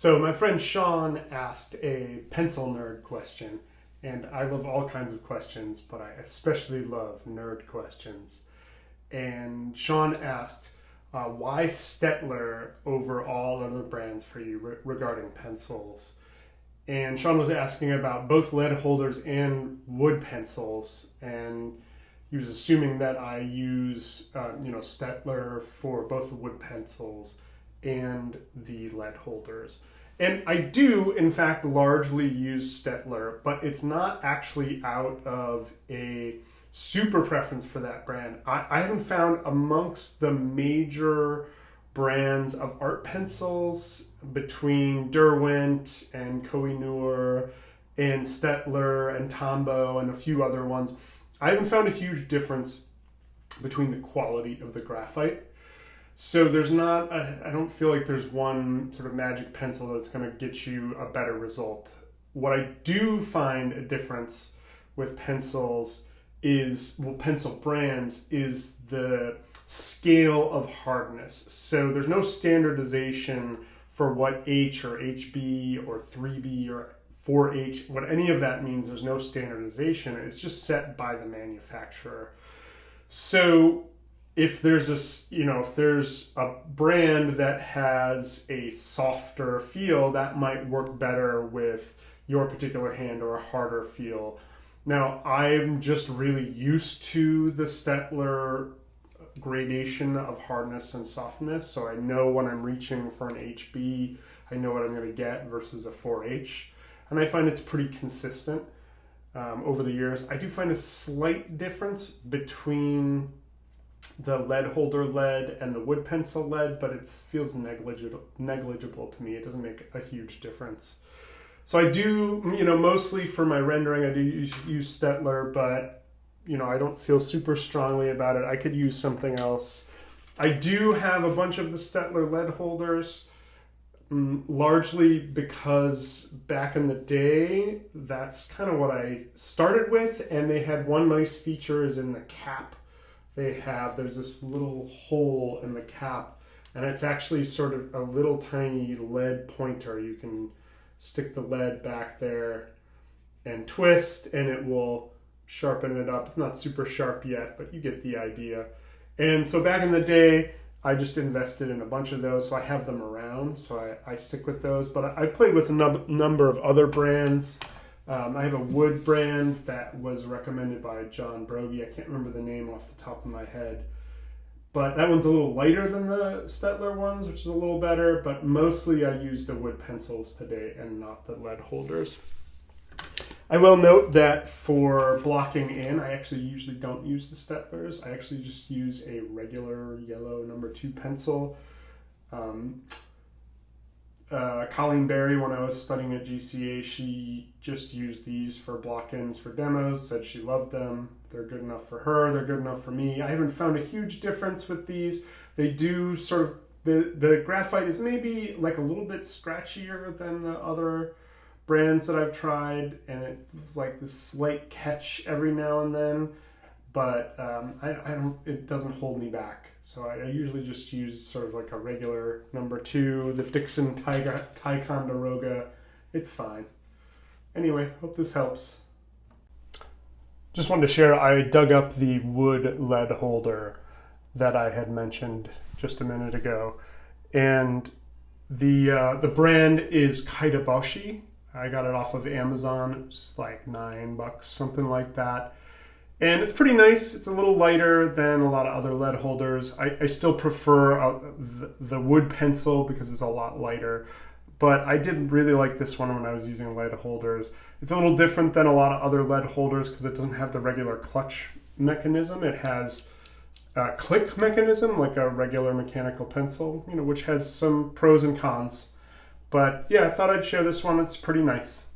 So my friend Sean asked a pencil nerd question, and I love all kinds of questions, but I especially love nerd questions. And Sean asked, why Staedtler over all other brands for you regarding pencils? And Sean was asking about both lead holders and wood pencils, and he was assuming that I use, Staedtler for both the wood pencils and the lead holders. And I do, in fact, largely use Staedtler, but it's not actually out of a super preference for that brand. I haven't found amongst the major brands of art pencils between Derwent and Koh-i-Noor and Staedtler and Tombow and a few other ones, I haven't found a huge difference between the quality of the graphite. So I don't feel like there's one sort of magic pencil that's going to get you a better result. What I do find a difference with pencils pencil brands is the scale of hardness. So there's no standardization for what H or HB or 3B or 4H, what any of that means. There's no standardization. It's just set by the manufacturer. So if there's a brand that has a softer feel, that might work better with your particular hand, or a harder feel. Now, I'm just really used to the Staedtler gradation of hardness and softness, so I know when I'm reaching for an HB, I know what I'm going to get versus a 4H, and I find it's pretty consistent over the years. I do find a slight difference between the lead holder lead and the wood pencil lead, but it feels negligible to me. It doesn't make a huge difference. So I do, mostly for my rendering, I do use Staedtler, but, I don't feel super strongly about it. I could use something else. I do have a bunch of the Staedtler lead holders, largely because back in the day, that's kind of what I started with, and they had one nice feature is in the cap. There's this little hole in the cap, and it's actually sort of a little tiny lead pointer. You can stick the lead back there and twist, and it will sharpen it up. It's not super sharp yet, but you get the idea. And so back in the day, I just invested in a bunch of those, so I have them around, so I stick with those. But I played with a number of other brands. I have a wood brand that was recommended by John Brogy. I can't remember the name off the top of my head. But that one's a little lighter than the Staedtler ones, which is a little better. But mostly I use the wood pencils today and not the lead holders. I will note that for blocking in, I actually usually don't use the Staedtlers. I actually just use a regular yellow number 2 pencil. Colleen Berry, when I was studying at GCA, she just used these for block-ins for demos, said she loved them. They're good enough for her, they're good enough for me. I haven't found a huge difference with these. They do sort of, the graphite is maybe like a little bit scratchier than the other brands that I've tried, and it's like this slight catch every now and then, but it doesn't hold me back. So I usually just use sort of like a regular number 2, the Dixon Ticonderoga. It's fine. Anyway, hope this helps. Just wanted to share, I dug up the wood lead holder that I had mentioned just a minute ago. And the brand is Kaidaboshi. I got it off of Amazon. It's like $9, something like that. And it's pretty nice. It's a little lighter than a lot of other lead holders. I still prefer the wood pencil because it's a lot lighter. But I did really like this one when I was using lead holders. It's a little different than a lot of other lead holders because it doesn't have the regular clutch mechanism. It has a click mechanism like a regular mechanical pencil, which has some pros and cons. But yeah, I thought I'd share this one. It's pretty nice.